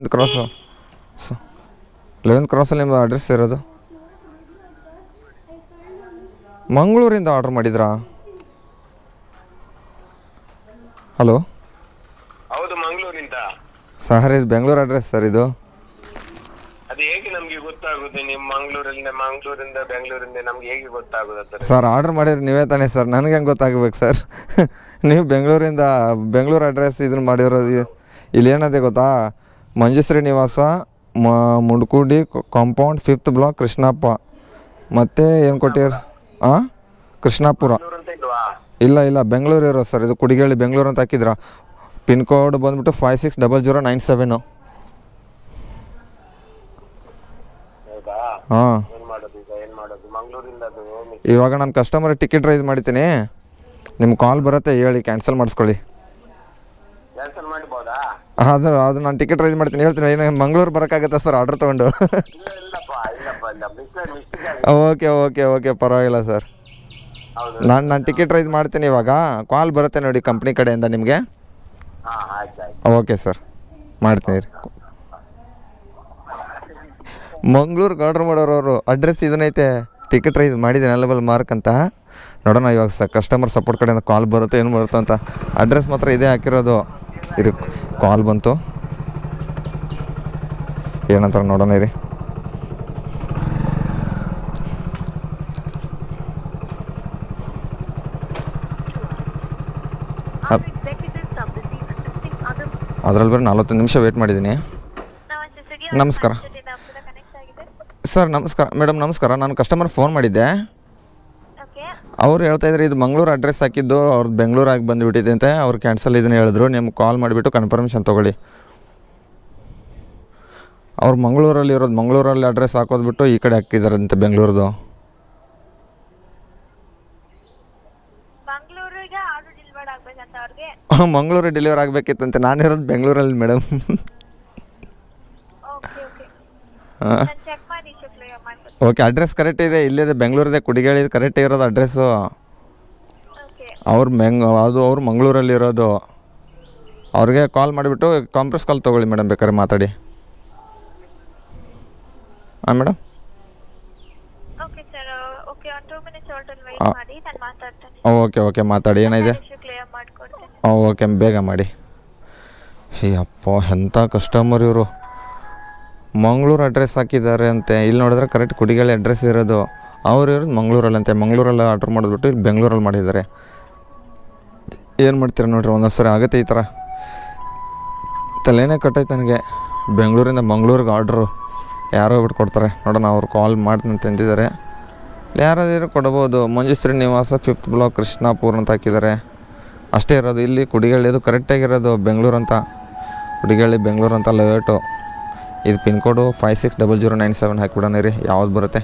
Cross 11th ಕ್ರಾಸಲ್ಲಿ ನಿಮ್ಮ address ಇರೋದು? ಮಂಗಳೂರಿಂದ ಆರ್ಡ್ರ್ ಮಾಡಿದ್ರಾ? ಹಲೋ, ಹೌದು, ಮಂಗಳೂರಿಂದ. ಸರ್ ಇದು ಬೆಂಗಳೂರು ಅಡ್ರೆಸ್ ಸರ್ ಇದು. ಅದು ಹೇಗೆ ನಮ್ಗೆ ಗೊತ್ತಾಗುತ್ತೆ? ನಿಮ್ಮ ಮಂಗಳೂರಿಂದ ಬೆಂಗಳೂರಿಂದ ನಮ್ಗೆ ಹೇಗೆ ಗೊತ್ತಾಗುತ್ತೆ? ಸರ್ ಆರ್ಡ್ರ್ ಮಾಡಿದ್ರೆ ನೀವೇ ತಾನೇ ಸರ್, ನನಗೆ ಹೆಂಗೆ ಗೊತ್ತಾಗಬೇಕು ಸರ್? ನೀವು ಬೆಂಗಳೂರು ಅಡ್ರೆಸ್ ಇದನ್ನು ಮಾಡಿರೋದು. ಇಲ್ಲಿ ಏನಂತೆ ಗೊತ್ತಾ, ಮಂಜುಶ್ರೀ ನಿವಾಸ, ಮುಂಡ್ಕುಡಿ ಕಾಂಪೌಂಡ್, 5th ಬ್ಲಾಕ್, ಕೃಷ್ಣಪ್ಪ. ಮತ್ತು ಏನು ಕೊಟ್ಟಿರ? ಹಾಂ, ಕೃಷ್ಣಾಪುರ. ಇಲ್ಲ ಬೆಂಗಳೂರು ಇರೋದು ಸರ್ ಇದು. ಕುಡಿಗೇಳಿ ಬೆಂಗಳೂರು ಅಂತ ಹಾಕಿದ್ರಾ? ಪಿನ್ ಕೋಡ್ ಬಂದುಬಿಟ್ಟು 560097. ಹಾಂ, ಇವಾಗ ನಾನು ಕಸ್ಟಮರ್ ಟಿಕೆಟ್ ರೈಸ್ ಮಾಡ್ತೀನಿ. ನಿಮ್ಮ ಕಾಲ್ ಬರುತ್ತೆ, ಹೇಳಿ ಕ್ಯಾನ್ಸಲ್ ಮಾಡಿಸ್ಕೊಳ್ಳಿ. ಅದು ನಾನು ಟಿಕೆಟ್ ರೈಸ್ ಮಾಡ್ತೀನಿ, ಹೇಳ್ತೀನಿ. ಏನು ಮಂಗಳೂರು ಬರೋಕ್ಕಾಗತ್ತಾ ಸರ್ ಆರ್ಡ್ರ್ ತೊಗೊಂಡು? ಓಕೆ ಪರವಾಗಿಲ್ಲ ಸರ್. ನಾನು ಟಿಕೆಟ್ ರೈಸ್ ಮಾಡ್ತೀನಿ. ಇವಾಗ ಕಾಲ್ ಬರುತ್ತೆ ನೋಡಿ ಕಂಪ್ನಿ ಕಡೆಯಿಂದ ನಿಮಗೆ. ಓಕೆ ಸರ್, ಮಾಡ್ತೀನಿ ರೀ. ಮಂಗ್ಳೂರಿಗೆ ಆರ್ಡ್ರ್ ಮಾಡೋರವರು ಅಡ್ರೆಸ್ ಇದನ್ನೈತೆ, ಟಿಕೆಟ್ ರೈಸ್ ಮಾಡಿದ್ದೀನಿ ಅಲ್ಲಬಲ್ ಮಾರ್ಕ್ ಅಂತ. ನೋಡೋಣ ಇವಾಗ ಕಸ್ಟಮರ್ ಸಪೋರ್ಟ್ ಕಡೆಯಿಂದ ಕಾಲ್ ಬರುತ್ತೆ, ಏನು ಬರುತ್ತೆ ಅಂತ. ಅಡ್ರೆಸ್ ಮಾತ್ರ ಇದೇ ಹಾಕಿರೋದು. ಇದು ಕಾಲ್ ಬಂತು, ಏನಂತಾರೆ ನೋಡೋಣ ರೀ. ಅದರಲ್ಲಿ ಬರೀ 40 ನಿಮಿಷ ವೇಟ್ ಮಾಡಿದ್ದೀನಿ. ನಮಸ್ಕಾರ ಸರ್. ನಮಸ್ಕಾರ ಮೇಡಮ್, ನಮಸ್ಕಾರ. ನಾನು ಕಸ್ಟಮರ್ ಫೋನ್ ಮಾಡಿದ್ದೆ. ಅವ್ರು ಹೇಳ್ತಾಯಿದ್ರು ಇದು ಮಂಗಳೂರು ಅಡ್ರೆಸ್ ಹಾಕಿದ್ದು ಅವ್ರದ್ದು ಬೆಂಗಳೂರಾಗಿ ಬಂದುಬಿಟ್ಟಿದೆ ಅಂತೆ. ಅವ್ರು ಕ್ಯಾನ್ಸಲ್ ಇದನ್ನು ಹೇಳಿದ್ರು. ನಿಮ್ಗೆ ಕಾಲ್ ಮಾಡಿಬಿಟ್ಟು ಕನ್ಫರ್ಮೇಷನ್ ತೊಗೊಳ್ಳಿ. ಅವ್ರು ಮಂಗಳೂರಲ್ಲಿ ಅಡ್ರೆಸ್ ಹಾಕೋದು ಬಿಟ್ಟು ಈ ಕಡೆ ಹಾಕಿದಾರಂತೆ ಬೆಂಗಳೂರದು. ಮಂಗಳೂರಿಗೆ ಡೆಲಿವರ್ ಆಗಬೇಕಿತ್ತಂತೆ. ನಾನಿರೋದು ಬೆಂಗಳೂರಲ್ಲಿ ಮೇಡಮ್. ಹಾಂ, ಓಕೆ. ಅಡ್ರೆಸ್ ಕರೆಕ್ಟ್ ಇದೆ, ಇಲ್ಲಿದೆ ಬೆಂಗಳೂರಿದೆ, ಕುಡಿಗೇಳಿ ಕರೆಕ್ಟ್ ಇರೋದು ಅಡ್ರೆಸ್ಸು. ಅವ್ರು ಮಂಗಳೂರಲ್ಲಿರೋದು. ಅವ್ರಿಗೆ ಕಾಲ್ ಮಾಡಿಬಿಟ್ಟು ಕಾನ್ಫರೆನ್ಸ್ ಕಾಲ್ ತೊಗೊಳ್ಳಿ ಮೇಡಮ್, ಬೇಕಾದ್ರೆ ಮಾತಾಡಿ. ಹಾಂ ಮೇಡಮ್. ಓಕೆ ಮಾತಾಡಿ, ಏನಿದೆ. ಓಕೆ, ಬೇಗ ಮಾಡಿ. ಅಪ್ಪ ಎಂಥ ಕಸ್ಟಮರ್ ಇವರು. ಮಂಗಳೂರು ಅಡ್ರೆಸ್ ಹಾಕಿದ್ದಾರೆ ಅಂತೆ. ಇಲ್ಲಿ ನೋಡಿದ್ರೆ ಕರೆಕ್ಟ್ ಕುಡಿಗೇಳಿ ಅಡ್ರೆಸ್ ಇರೋದು. ಅವ್ರು ಇರೋದು ಮಂಗಳೂರಲ್ಲಂತೆ. ಮಂಗಳೂರಲ್ಲಿ ಆರ್ಡ್ರ್ ಮಾಡಿಬಿಟ್ಟು ಇಲ್ಲಿ ಬೆಂಗಳೂರಲ್ಲಿ ಮಾಡಿದ್ದಾರೆ. ಏನು ಮಾಡ್ತೀರ ನೋಡ್ರಿ, ಒಂದೊಂದ್ಸರಿ ಆಗುತ್ತೆ ಈ ಥರ. ತಲೆನೇ ಕಟ್ಟೈತೆ ನನಗೆ. ಬೆಂಗಳೂರಿಂದ ಮಂಗಳೂರಿಗೆ ಆರ್ಡ್ರು ಯಾರೋ ಬಿಟ್ಟು ಕೊಡ್ತಾರೆ. ನೋಡೋಣ, ಅವ್ರು ಕಾಲ್ ಮಾಡ್ತೀನಿ ತಂದಿದ್ದಾರೆ. ಯಾರಾದರೂ ಕೊಡ್ಬೋದು. ಮಂಜುಶ್ರೀ ನಿವಾಸ, 5th ಬ್ಲಾಕ್, ಕೃಷ್ಣಾಪುರ ಅಂತ ಹಾಕಿದ್ದಾರೆ. ಅಷ್ಟೇ ಇರೋದು. ಇಲ್ಲಿ ಕುಡಿಗೇಳಿದು ಕರೆಕ್ಟಾಗಿರೋದು ಬೆಂಗಳೂರು ಅಂತ. ಕುಡಿಗೇಳಿ ಬೆಂಗಳೂರು ಅಂತ ಲೇಟು. ಇದು ಪಿನ್ ಕೋಡು 560097 ಹಾಕಿಬಿಡೋಣ ರೀ, ಯಾವ್ದು ಬರುತ್ತೆ.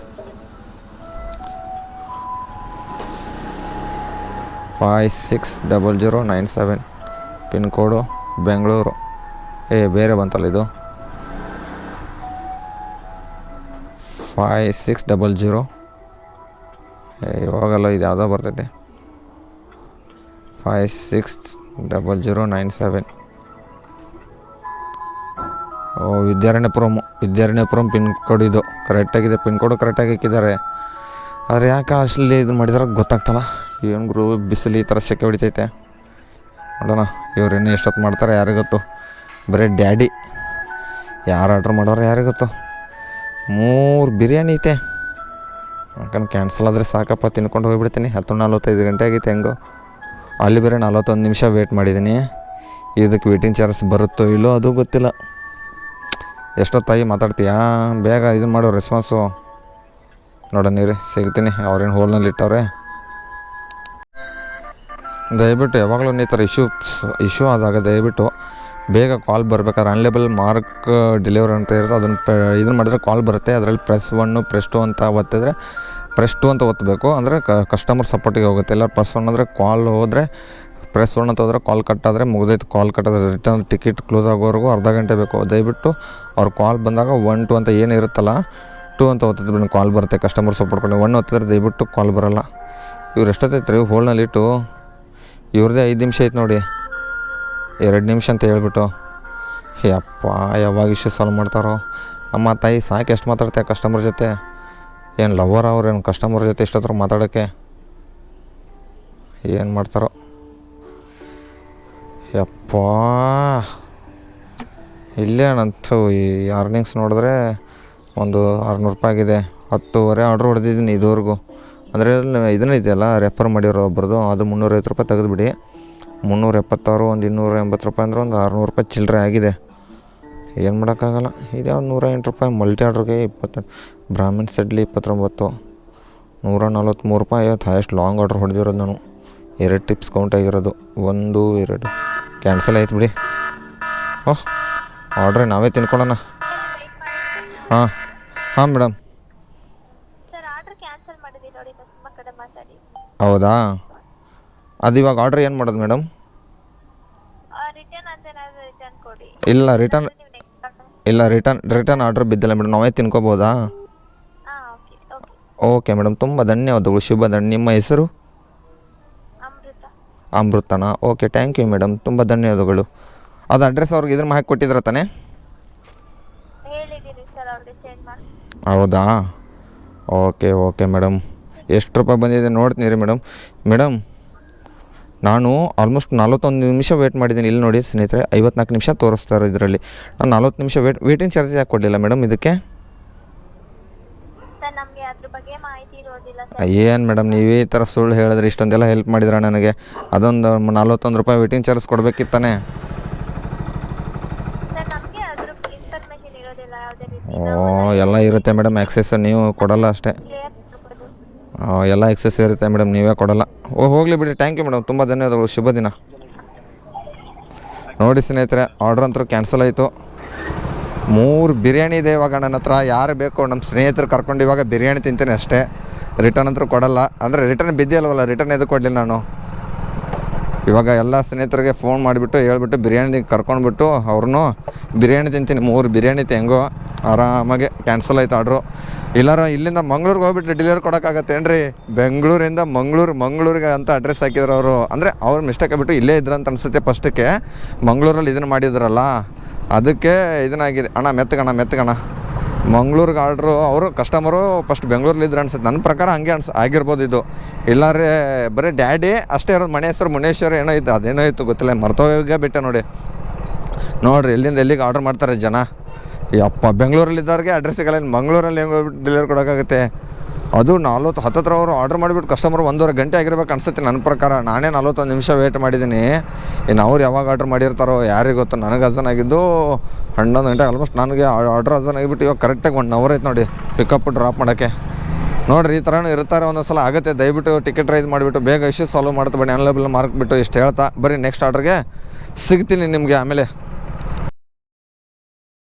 560097 ಪಿನ್ ಕೋಡು ಬೆಂಗಳೂರು. ಬೇರೆ ಬಂತಲ್ಲ ಇದು. 5600 ಇವಾಗಲ್ಲ, ಇದು ಯಾವುದೋ ಬರ್ತೈತೆ. 560097. ವಿದ್ಯಾರಣ್ಯಪುರಂ ಪಿನ್ ಕೋಡ್ ಇದು. ಕರೆಕ್ಟಾಗಿದೆ, ಪಿನ್ ಕೋಡು ಕರೆಕ್ಟಾಗಿ ಹಾಕಿದ್ದಾರೆ. ಆದರೆ ಯಾಕೆ ಅಷ್ಟಲ್ಲಿ ಇದು ಮಾಡಿದ್ರೆ ಗೊತ್ತಾಗ್ತಲ್ಲ. ಏನು ಗುರು, ಬಿಸಿಲು ಈ ಥರ ಸೆಕೆ ಹೊಡಿತೈತೆ. ನೋಡೋಣ ಇವ್ರೇನು ಎಷ್ಟೊತ್ತು ಮಾಡ್ತಾರೆ ಯಾರಿಗೊತ್ತು. ಬರೀ ಡ್ಯಾಡಿ ಯಾರು ಆರ್ಡ್ರ್ ಮಾಡೋರು ಯಾರಿಗೊತ್ತು. 3 ಬಿರಿಯಾನಿ ಐತೆ. ಯಾಕಂದ್ರೆ ಕ್ಯಾನ್ಸಲ್ ಆದರೆ ಸಾಕಪ್ಪ, ತಿನ್ಕೊಂಡು ಹೋಗ್ಬಿಡ್ತೀನಿ. 10:45 ಗಂಟೆ ಆಗೈತೆ. ಹೆಂಗೋ ಅಲ್ಲಿ ಬೇರೆ 41 ನಿಮಿಷ ವೇಟ್ ಮಾಡಿದ್ದೀನಿ. ಇದಕ್ಕೆ ವೇಟಿಂಗ್ ಚಾರ್ಜ್ ಬರುತ್ತೋ ಇಲ್ಲೋ ಅದು ಗೊತ್ತಿಲ್ಲ. ಎಷ್ಟೊತ್ತಾಗಿ ಮಾತಾಡ್ತೀಯಾ, ಬೇಗ ಇದು ಮಾಡೋ ರೆಸ್ಪಾನ್ಸು. ನೋಡೋಣ ರೀ, ಸಿಗ್ತೀನಿ. ಅವ್ರೇನು ಹೋಲ್ನಲ್ಲಿ ಇಟ್ಟವ್ರೆ. ದಯವಿಟ್ಟು ಯಾವಾಗಲೂ ಈ ಥರ ಇಶ್ಯೂ ಆದಾಗ ದಯವಿಟ್ಟು ಬೇಗ ಕಾಲ್ ಬರಬೇಕಾದ್ರೆ ಅನ್ಲೇಬಲ್ ಮಾರ್ಕ್ ಡೆಲಿವರಿ ಅಂತ ಇರುತ್ತೆ. ಅದನ್ನು ಇದನ್ನು ಮಾಡಿದ್ರೆ ಕಾಲ್ ಬರುತ್ತೆ. ಅದರಲ್ಲಿ ಪ್ರೆಸ್ 1 ಪ್ರೆಸ್ 2 ಅಂತ ಒತ್ತಿದ್ರೆ ಪ್ರೆಸ್ 2 ಅಂತ ಒತ್ತಬೇಕು. ಅಂದರೆ ಕಸ್ಟಮರ್ ಸಪೋರ್ಟಿಗೆ ಹೋಗುತ್ತೆ. ಎಲ್ಲ ಪ್ರೆಸ್ 1 ಅಂದರೆ ಕಾಲ್ ಹೋದರೆ, ಪ್ರೆಸ್ 1 ಅಂತ ಹೋದರೆ ಕಾಲ್ ಕಟ್ಟಾದರೆ ಮುಗಿದೈತೆ. ಕಾಲ್ ಕಟ್ಟಾದರೆ ರಿಟರ್ನ್ ಟಿಕೆಟ್ ಕ್ಲೋಸ್ ಆಗೋವರೆಗೂ ಅರ್ಧ ಗಂಟೆ ಬೇಕು. ದಯವಿಟ್ಟು ಅವ್ರ ಕಾಲ್ ಬಂದಾಗ 1 2 ಅಂತ ಏನು ಇರುತ್ತಲ್ಲ, 2 ಅಂತ ಒತ್ತಿದ್ರೆ ಬಿಡಿ ಕಾಲ್ ಬರುತ್ತೆ. ಕಸ್ಟಮರ್ ಸಪೋರ್ಟ್ ಕೊಡಿ. 1 ಒತ್ತಿದ್ರೆ ದಯವಿಟ್ಟು ಕಾಲ್ ಬರೋಲ್ಲ. ಇವ್ರು ಎಷ್ಟೊತ್ತೈತೆ ರೀ ಹೋಲ್ನಲ್ಲಿಟ್ಟು. ಇವ್ರದ್ದೇ 5 ನಿಮಿಷ ಐತೆ ನೋಡಿ, 2 ನಿಮಿಷ ಅಂತ ಹೇಳ್ಬಿಟ್ಟು ಯಪ್ಪ ಯಾವಾಗ ಇಶ್ಯೂ ಸಾಲ್ವ್ ಮಾಡ್ತಾರೋ. ಅಮ್ಮ ತಾಯಿ ಸಾಕು ಎಷ್ಟು ಮಾತಾಡ್ತೆ ಕಸ್ಟಮರ್ ಜೊತೆ, ಏನು ಲವರ್ ಅವ್ರು ಏನು ಕಸ್ಟಮರ್ ಜೊತೆ ಇಷ್ಟೊತ್ತರ ಮಾತಾಡೋಕ್ಕೆ, ಏನು ಮಾಡ್ತಾರೋ ಯಪ್ಪ. ಇಲ್ಲೇ ನಂತು ಈ ಅರ್ನಿಂಗ್ಸ್ ನೋಡಿದ್ರೆ ಒಂದು 600 ರೂಪಾಯಿ ಆಗಿದೆ. 10 ಆರ್ಡ್ರ್ ಹೊಡೆದಿದ್ದೀನಿ ಇದುವರೆಗೂ. ಅಂದರೆ ಇದನ್ನ ಇದೆಯಲ್ಲ ರೆಫರ್ ಮಾಡಿರೋ ಒಬ್ರದ್ದು, ಅದು 350 ರೂಪಾಯಿ ತೆಗೆದುಬಿಡಿ. 376 ಒಂದು 280 ರೂಪಾಯಿ ಅಂದರೆ ಒಂದು 600 ರೂಪಾಯಿ ಚಿಲ್ಲರೆ ಆಗಿದೆ. ಏನು ಮಾಡೋಕ್ಕಾಗಲ್ಲ. ಇದೇ ಒಂದು 108 ರೂಪಾಯಿ ಮಲ್ಟಿ ಆರ್ಡ್ರಿಗೆ 20, ಬ್ರಾಹ್ಮಿನ್ಸ್ ಇಡ್ಲಿ 29, 143 ರೂಪಾಯಿ. ಇವತ್ತು ಹೈಯೆಸ್ಟ್ ಲಾಂಗ್ ಆರ್ಡ್ರ್ ಹೊಡೆದಿರೋದು ನಾನು. 2 ಟಿಪ್ಸ್ ಕೌಂಟ್ ಆಗಿರೋದು, 1 2 ಕ್ಯಾನ್ಸಲ್ ಆಯ್ತು ಬಿಡಿ. ಓಹ್ ಆರ್ಡ್ರೆ ನಾವೇ ತಿನ್ಕೊಳ್ಳೋಣ. ಹಾಂ ಹಾಂ ಮೇಡಮ್. ಹೌದಾ, ಅದು ಇವಾಗ ಆರ್ಡ್ರ್ ಏನು ಮಾಡೋದು ಮೇಡಮ್? ಇಲ್ಲ ರಿಟರ್ನ್ ಆರ್ಡ್ರ್ ಬಿದ್ದಿಲ್ಲ ಮೇಡಮ್, ನಾವೇ ತಿನ್ಕೋಬೋದಾ? ಓಕೆ ಮೇಡಮ್, ತುಂಬ ಧನ್ಯವಾದಗಳು. ಶುಭ ನಿಮ್ಮ ಹೆಸರು? ಅಮೃತನಾ? ಓಕೆ, ಥ್ಯಾಂಕ್ ಯು ಮೇಡಮ್, ತುಂಬ ಧನ್ಯವಾದಗಳು. ಅದು ಅಡ್ರೆಸ್ ಅವ್ರಿಗೆ ಇದ್ರ ಹಾಕಿ ಕೊಟ್ಟಿದ್ರ ತಾನೇ? ಹೌದಾ, ಓಕೆ ಮೇಡಮ್. ಎಷ್ಟು ರೂಪಾಯಿ ಬಂದಿದೆ ನೋಡ್ತೀನಿ ರೀ ಮೇಡಮ್. ನಾನು ಆಲ್ಮೋಸ್ಟ್ 41 ನಿಮಿಷ ವೇಟ್ ಮಾಡಿದ್ದೀನಿ. ಇಲ್ಲಿ ನೋಡಿ ಸ್ನೇಹಿತರೆ, 54 ನಿಮಿಷ ತೋರಿಸ್ತಾರೆ ಇದರಲ್ಲಿ. ನಾನು 40 ನಿಮಿಷ ವೇಟಿಂಗ್ ಚಾರ್ಜ್ ಯಾಕೆ ಕೊಡಲಿಲ್ಲ ಮೇಡಮ್ ಇದಕ್ಕೆ? ಏನು ಮೇಡಮ್ ನೀವೇ ಈ ಥರ ಸುಳ್ಳು ಹೇಳಿದ್ರೆ ಇಷ್ಟೊಂದೆಲ್ಲ ಹೆಲ್ಪ್ ಮಾಡಿದ್ರೆ ನನಗೆ. ಅದೊಂದು 41 ರೂಪಾಯಿ ವೇಟಿಂಗ್ ಚಾರ್ಜ್ ಕೊಡಬೇಕಿತ್ತಾನೆ. ಎಲ್ಲ ಇರುತ್ತೆ ಮೇಡಮ್ ಆ್ಯಕ್ಸೆಸ್, ನೀವು ಕೊಡಲ್ಲ ಅಷ್ಟೇ. ಎಲ್ಲ ಎಕ್ಸೆಸ್ ಇರುತ್ತೆ ಮೇಡಮ್, ನೀವೇ ಕೊಡಲ್ಲ. ಹೋಗಲಿ ಬಿಡಿ, ಥ್ಯಾಂಕ್ ಯು ಮೇಡಮ್, ತುಂಬ ಧನ್ಯವಾದಗಳು. ಶುಭ ದಿನ. ನೋಡಿ ಸ್ನೇಹಿತರೆ, ಆರ್ಡ್ರ್ ಅಂತೂ ಕ್ಯಾನ್ಸಲ್ ಆಯಿತು. 3 ಬಿರಿಯಾನಿ ಇದೆ ಇವಾಗ ನನ್ನ ಹತ್ರ. ಯಾರು ಬೇಕು ನಮ್ಮ ಸ್ನೇಹಿತರು ಕರ್ಕೊಂಡು ಇವಾಗ ಬಿರಿಯಾನಿ ತಿಂತೀನಿ ಅಷ್ಟೇ. ರಿಟರ್ನ್ ಅಂತೂ ಕೊಡಲ್ಲ. ಅಂದರೆ ರಿಟರ್ನ್ ಬಿದ್ದಿಲ್ವಲ್ಲ, ರಿಟರ್ನ್ ಎದು ಕೊಡಲಿಲ್ಲ ನಾನು. ಇವಾಗ ಎಲ್ಲ ಸ್ನೇಹಿತರಿಗೆ ಫೋನ್ ಮಾಡಿಬಿಟ್ಟು ಹೇಳ್ಬಿಟ್ಟು ಬಿರಿಯಾನಿ ಕರ್ಕೊಂಡ್ಬಿಟ್ಟು ಅವ್ರನ್ನೂ ಬಿರಿಯಾನಿ ತಿಂತೀನಿ. 3 ಬಿರಿಯಾನಿ ಹೆಂಗೋ ಆರಾಮಾಗೆ ಕ್ಯಾನ್ಸಲ್ ಆಯ್ತು ಆರ್ಡ್ರು. ಇಲ್ಲಾರ ಇಲ್ಲಿಂದ ಮಂಗ್ಳೂರಿಗೆ ಹೋಗ್ಬಿಟ್ಟು ಡೆಲಿವರಿ ಕೊಡೋಕ್ಕಾಗತ್ತೇನ್ರಿ? ಬೆಂಗಳೂರಿಂದ ಮಂಗಳೂರಿಗೆ ಅಂತ ಅಡ್ರೆಸ್ ಹಾಕಿದ್ರು ಅವರು. ಅಂದರೆ ಅವ್ರು ಮಿಸ್ಟೇಕ್ ಆಗಿಬಿಟ್ಟು ಇಲ್ಲೇ ಇದ್ರು ಅಂತ ಅನಿಸುತ್ತೆ. ಫಸ್ಟಕ್ಕೆ ಮಂಗಳೂರಲ್ಲಿ ಇದನ್ನು ಮಾಡಿದ್ರಲ್ಲ, ಅದಕ್ಕೆ ಇದನ್ನಾಗಿದೆ. ಅಣ್ಣ ಮೆತ್ತಗಣ ಮಂಗ್ಳೂರಿಗೆ ಆರ್ಡ್ರು. ಅವರು ಕಸ್ಟಮರು ಫಸ್ಟ್ ಬೆಂಗಳೂರಲ್ಲಿದ್ರು ಅನ್ಸುತ್ತೆ. ನನ್ನ ಪ್ರಕಾರ ಹಂಗೆ ಆಗಿರ್ಬೋದು ಇದು. ಇಲ್ಲಾರೆ ಬರೀ ಡ್ಯಾಡಿ ಅಷ್ಟೇ ಇರೋದು. ಮನೆ ಹೆಸರು ಮುನೇಶ್ವರ ಏನೋ ಇತ್ತು, ಅದೇನೋ ಇತ್ತು ಗೊತ್ತಿಲ್ಲ, ಮರ್ತೋಗ ಬಿಟ್ಟೆ ನೋಡಿರಿ ಎಲ್ಲಿಂದ ಎಲ್ಲಿಗೆ ಆರ್ಡ್ರ್ ಮಾಡ್ತಾರೆ ಜನ. ಯಪ್ಪ, ಬೆಂಗಳೂರಲ್ಲಿದ್ದವ್ರಿಗೆ ಅಡ್ರೆಸ್ ಸಿಗಲ್ಲ, ಮಂಗಳೂರಲ್ಲಿ ಹೆಂಗೆ ಹೋಗ್ಬಿಟ್ಟು ಡೆಲಿವರಿ ಕೊಡೋಕ್ಕಾಗುತ್ತೆ? ಅದು 40 ಅವರು ಆರ್ಡ್ರ್ ಮಾಡಿಬಿಟ್ಟು ಕಸ್ಟಮರ್ 1.5 ಗಂಟೆ ಆಗಿರ್ಬೇಕು ಅನ್ಸುತ್ತೆ ನನ್ನ ಪ್ರಕಾರ. ನಾನೇ 41 ನಿಮಿಷ ವೇಟ್ ಮಾಡಿದ್ದೀನಿ. ಇನ್ನು ಅವ್ರು ಯಾವಾಗ ಆರ್ಡ್ರ್ ಮಾಡಿರ್ತಾರೋ ಯಾರಿಗೆ ಗೊತ್ತು. ನನಗೆ ಅಜನ್ ಆಗಿದ್ದು 11 ಗಂಟೆ ಆಲ್ಮೋಸ್ಟ್. ನನಗೆ ಆರ್ಡ್ರ್ ಅಜನ್ ಆಗಿಬಿಟ್ಟು ಇವಾಗ ಕರೆಕ್ಟಾಗಿ 1 ಅವರ್ ಆಯ್ತು ನೋಡಿ ಪಿಕಪ್ ಡ್ರಾಪ್ ಮಾಡೋಕ್ಕೆ. ನೋಡಿರಿ ಈ ಥರನೂ ಇರ್ತಾರೆ ಒಂದೊಂದು ಸಲ. ಆಗುತ್ತೆ, ದಯವಿಟ್ಟು ಟಿಕೆಟ್ ರೈಸ್ ಮಾಡಿಬಿಟ್ಟು ಬೇಗ ಇಶ್ಯೂ ಸಾಲ್ವ್ ಮಾಡ್ತಾ ಬನ್ನಿ. ಅನ್ಲೇಬಲ್ ಮಾರ್ಕ್ಬಿಟ್ಟು ಇಷ್ಟು ಹೇಳ್ತಾ ಬರೀ ನೆಕ್ಸ್ಟ್ ಆರ್ಡ್ರಿಗೆ ಸಿಗ್ತೀನಿ ನಿಮಗೆ ಆಮೇಲೆ.